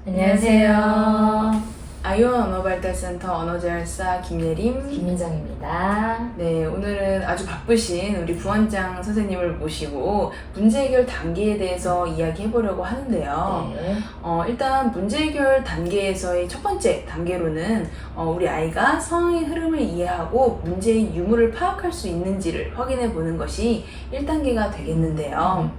안녕하세요. 아이온 언어발달센터 언어재활사 김예림, 김민정입니다. 네, 오늘은 아주 바쁘신 우리 부원장 선생님을 모시고 문제 해결 단계에 대해서 이야기해보려고 하는데요. 네. 일단 문제 해결 단계에서의 첫 번째 단계로는 우리 아이가 상황의 흐름을 이해하고 문제의 유무를 파악할 수 있는지를 확인해 보는 것이 1단계가 되겠는데요.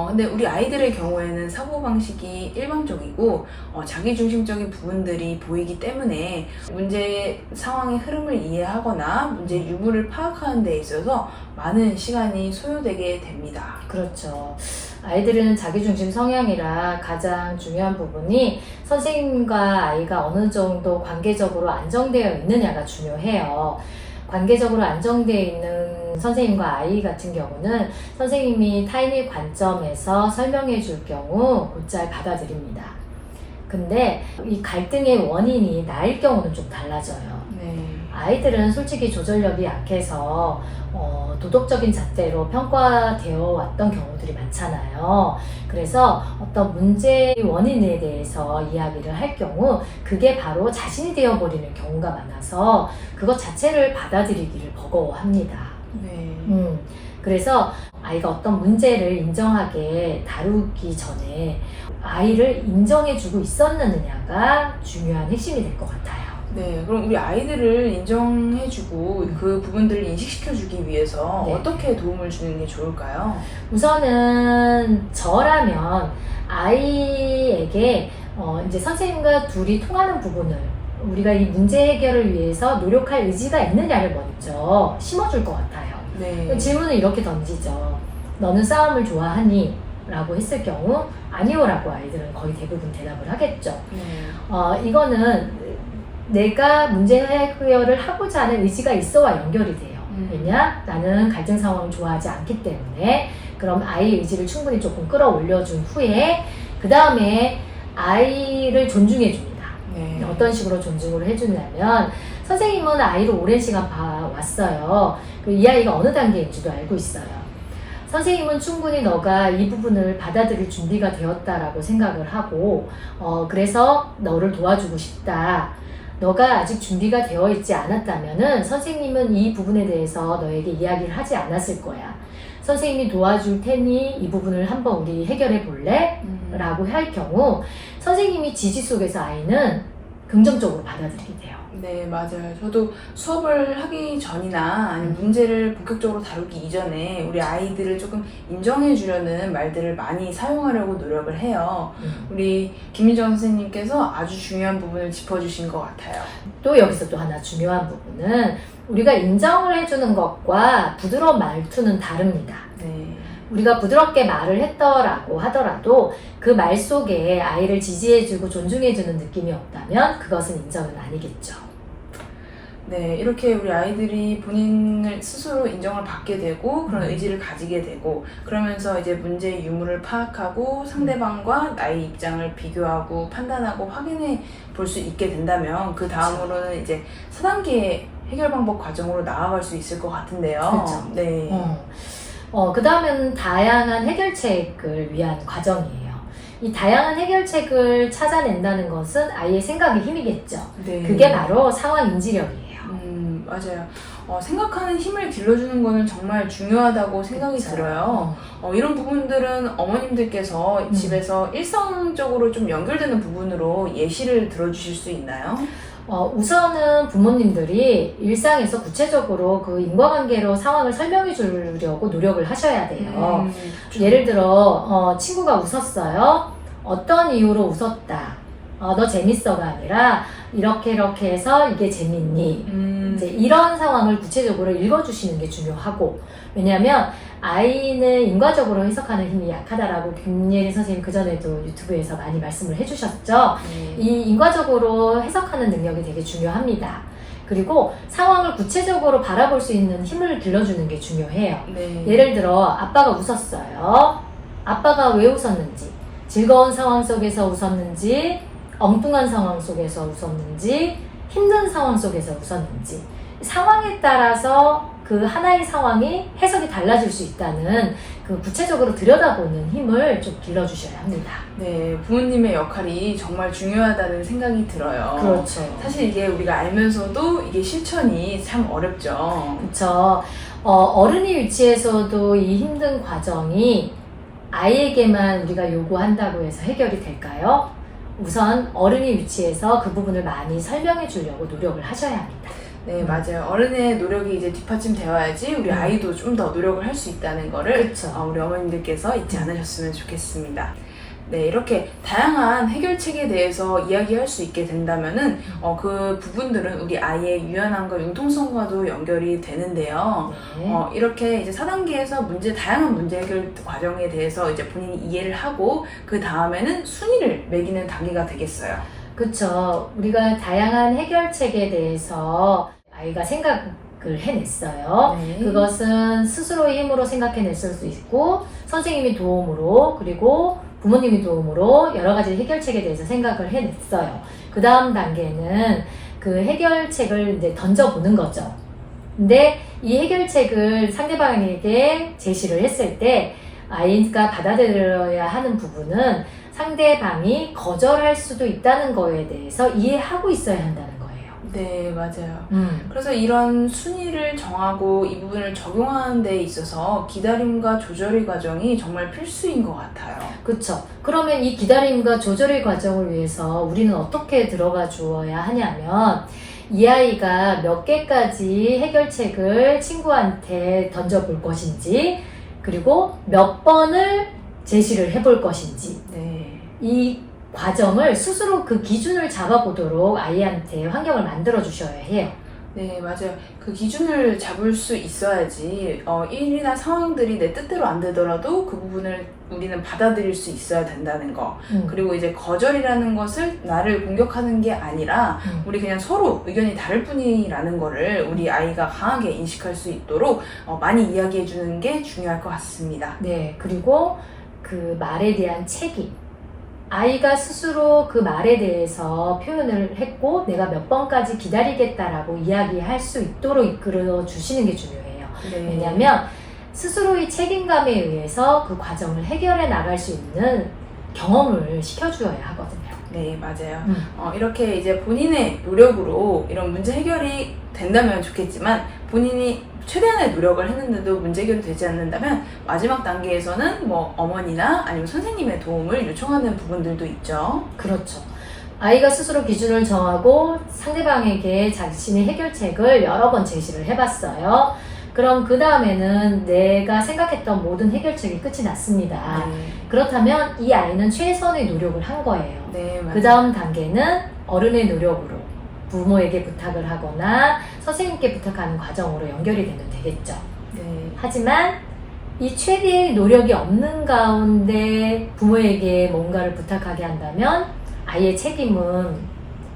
근데 우리 아이들의 경우에는 사고방식이 일방적이고 자기중심적인 부분들이 보이기 때문에 문제의 상황의 흐름을 이해하거나 문제의 유무를 파악하는 데 있어서 많은 시간이 소요되게 됩니다. 그렇죠. 아이들은 자기중심 성향이라 가장 중요한 부분이 선생님과 아이가 어느 정도 관계적으로 안정되어 있느냐가 중요해요. 관계적으로 안정되어 있는 선생님과 아이 같은 경우는 선생님이 타인의 관점에서 설명해 줄 경우 곧잘 받아들입니다. 근데 이 갈등의 원인이 나일 경우는 좀 달라져요. 네. 아이들은 솔직히 조절력이 약해서 도덕적인 잣대로 평가되어 왔던 경우들이 많잖아요. 그래서 어떤 문제의 원인에 대해서 이야기를 할 경우 그게 바로 자신이 되어버리는 경우가 많아서 그것 자체를 받아들이기를 버거워합니다. 네. 그래서 아이가 어떤 문제를 인정하게 다루기 전에 아이를 인정해주고 있었느냐가 중요한 핵심이 될 것 같아요. 네, 그럼 우리 아이들을 인정해주고 그 부분들을 인식시켜주기 위해서 네. 어떻게 도움을 주는 게 좋을까요? 우선은 저라면 아이에게 이제 선생님과 둘이 통하는 부분을 우리가 이 문제 해결을 위해서 노력할 의지가 있느냐를 먼저 심어줄 것 같아요. 네. 질문을 이렇게 던지죠. 너는 싸움을 좋아하니? 라고 했을 경우 아니요 라고 아이들은 거의 대부분 대답을 하겠죠. 네. 이거는 내가 문제 해결을 하고자 하는 의지가 있어와 연결이 돼요. 왜냐? 나는 갈등 상황을 좋아하지 않기 때문에 그럼 아이의 의지를 충분히 조금 끌어올려준 후에 그 다음에 아이를 존중해 줍니다. 네. 어떤 식으로 존중을 해주냐면 선생님은 아이를 오랜 시간 봐왔어요. 이 아이가 어느 단계인지도 알고 있어요. 선생님은 충분히 너가 이 부분을 받아들일 준비가 되었다라고 생각을 하고 그래서 너를 도와주고 싶다. 너가 아직 준비가 되어 있지 않았다면은 선생님은 이 부분에 대해서 너에게 이야기를 하지 않았을 거야. 선생님이 도와줄 테니 이 부분을 한번 우리 해결해 볼래? 라고 할 경우 선생님이 지지 속에서 아이는 긍정적으로 받아들이게 돼요. 네, 맞아요. 저도 수업을 하기 전이나 아니면 문제를 본격적으로 다루기 이전에 우리 아이들을 조금 인정해 주려는 말들을 많이 사용하려고 노력을 해요. 우리 김민정 선생님께서 아주 중요한 부분을 짚어주신 것 같아요. 또 여기서 또 하나 중요한 부분은 우리가 인정을 해주는 것과 부드러운 말투는 다릅니다. 네. 우리가 부드럽게 말을 했더라고 하더라도 그 말 속에 아이를 지지해주고 존중해주는 느낌이 없다면 그것은 인정은 아니겠죠. 네, 이렇게 우리 아이들이 본인을 스스로 인정을 받게 되고 그런 의지를 가지게 되고 그러면서 이제 문제의 유무를 파악하고 상대방과 나의 입장을 비교하고 판단하고 확인해 볼 수 있게 된다면 그 다음으로는 이제 4단계 해결 방법 과정으로 나아갈 수 있을 것 같은데요. 그렇죠. 네. 그 다음은 다양한 해결책을 위한 과정이에요. 이 다양한 해결책을 찾아낸다는 것은 아이의 생각의 힘이겠죠. 네. 그게 바로 상황 인지력이에요. 맞아요. 생각하는 힘을 길러주는 거는 정말 중요하다고 생각이 그쵸. 들어요. 이런 부분들은 어머님들께서 집에서 일상적으로 좀 연결되는 부분으로 예시를 들어주실 수 있나요? 우선은 부모님들이 일상에서 구체적으로 그 인과관계로 상황을 설명해 주려고 노력을 하셔야 돼요. 예를 들어 친구가 웃었어요. 어떤 이유로 웃었다. 너 재밌어가 아니라 이렇게 해서 이게 재밌니? 이제 이런 상황을 구체적으로 읽어주시는 게 중요하고, 왜냐하면 아이는 인과적으로 해석하는 힘이 약하다라고 김예린 선생님 그전에도 유튜브에서 많이 말씀을 해주셨죠. 이 인과적으로 해석하는 능력이 되게 중요합니다. 그리고 상황을 구체적으로 바라볼 수 있는 힘을 길러주는 게 중요해요. 네. 예를 들어 아빠가 웃었어요. 아빠가 왜 웃었는지, 즐거운 상황 속에서 웃었는지, 엉뚱한 상황 속에서 웃었는지, 힘든 상황 속에서 웃었는지, 상황에 따라서 그 하나의 상황이 해석이 달라질 수 있다는 그 구체적으로 들여다보는 힘을 좀 길러주셔야 합니다. 네, 부모님의 역할이 정말 중요하다는 생각이 들어요. 그렇죠. 사실 이게 우리가 알면서도 이게 실천이 참 어렵죠. 그렇죠. 어른이 위치에서도 이 힘든 과정이 아이에게만 우리가 요구한다고 해서 해결이 될까요? 우선 어른이 위치에서 그 부분을 많이 설명해 주려고 노력을 하셔야 합니다. 네, 맞아요. 어른의 노력이 이제 뒷받침되어야지 우리 아이도 좀 더 노력을 할 수 있다는 거를 그렇죠. 우리 어머님들께서 잊지 않으셨으면 좋겠습니다. 네, 이렇게 다양한 해결책에 대해서 이야기할 수 있게 된다면은 그 부분들은 우리 아이의 유연함과 융통성과도 연결이 되는데요. 네. 이렇게 이제 4단계에서 다양한 문제 해결 과정에 대해서 이제 본인이 이해를 하고 그 다음에는 순위를 매기는 단계가 되겠어요. 그렇죠. 우리가 다양한 해결책에 대해서 아이가 생각을 해냈어요. 네. 그것은 스스로의 힘으로 생각해낼 수도 있고 선생님이 도움으로 그리고 부모님이 도움으로 여러 가지 해결책에 대해서 생각을 해냈어요. 그 다음 단계는 그 해결책을 이제 던져보는 거죠. 근데 이 해결책을 상대방에게 제시를 했을 때 아이가 받아들여야 하는 부분은 상대방이 거절할 수도 있다는 거에 대해서 이해하고 있어야 한다는 거예요. 네, 맞아요. 그래서 이런 순위를 정하고 이 부분을 적용하는 데 있어서 기다림과 조절의 과정이 정말 필수인 것 같아요. 그렇죠. 그러면 이 기다림과 조절의 과정을 위해서 우리는 어떻게 들어가 주어야 하냐면 이 아이가 몇 개까지 해결책을 친구한테 던져볼 것인지 그리고 몇 번을 제시를 해볼 것인지 네. 이 과정을 스스로 그 기준을 잡아보도록 아이한테 환경을 만들어 주셔야 해요. 네, 맞아요. 그 기준을 잡을 수 있어야지 일이나 상황들이 내 뜻대로 안 되더라도 그 부분을 우리는 받아들일 수 있어야 된다는 거. 그리고 이제 거절이라는 것을 나를 공격하는 게 아니라 우리 그냥 서로 의견이 다를 뿐이라는 거를 우리 아이가 강하게 인식할 수 있도록 많이 이야기해 주는 게 중요할 것 같습니다. 네, 그리고 그 말에 대한 책임. 아이가 스스로 그 말에 대해서 표현을 했고 내가 몇 번까지 기다리겠다라고 이야기할 수 있도록 이끌어 주시는 게 중요해요. 네. 왜냐하면 스스로의 책임감에 의해서 그 과정을 해결해 나갈 수 있는 경험을 시켜주어야 하거든요. 네, 맞아요. 이렇게 이제 본인의 노력으로 이런 문제 해결이 된다면 좋겠지만 본인이 최대한의 노력을 했는데도 문제 해결이 되지 않는다면 마지막 단계에서는 뭐 어머니나 아니면 선생님의 도움을 요청하는 부분들도 있죠. 그렇죠. 아이가 스스로 기준을 정하고 상대방에게 자신의 해결책을 여러 번 제시를 해봤어요. 그럼 그 다음에는 내가 생각했던 모든 해결책이 끝이 났습니다. 네. 그렇다면 이 아이는 최선의 노력을 한 거예요. 네, 맞아요. 그 다음 단계는 어른의 노력으로 부모에게 부탁을 하거나 선생님께 부탁하는 과정으로 연결이 되면 되겠죠. 네. 하지만 이 최대의 노력이 없는 가운데 부모에게 뭔가를 부탁하게 한다면 아이의 책임은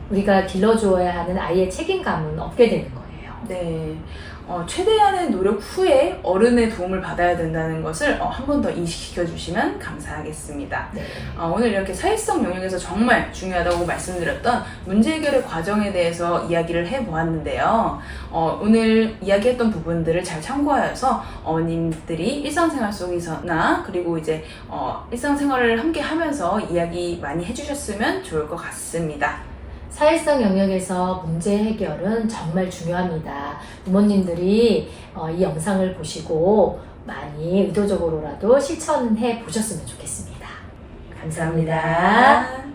우리가 길러주어야 하는 아이의 책임감은 없게 되는 거예요. 네. 최대한의 노력 후에 어른의 도움을 받아야 된다는 것을 한 번 더 인식시켜 주시면 감사하겠습니다. 네. 오늘 이렇게 사회성 영역에서 정말 중요하다고 말씀드렸던 문제 해결의 과정에 대해서 이야기를 해보았는데요. 오늘 이야기했던 부분들을 잘 참고하여서 어머님들이 일상생활 속에서나 그리고 이제 일상생활을 함께 하면서 이야기 많이 해주셨으면 좋을 것 같습니다. 사회성 영역에서 문제 해결은 정말 중요합니다. 부모님들이 이 영상을 보시고 많이 의도적으로라도 실천해 보셨으면 좋겠습니다. 감사합니다.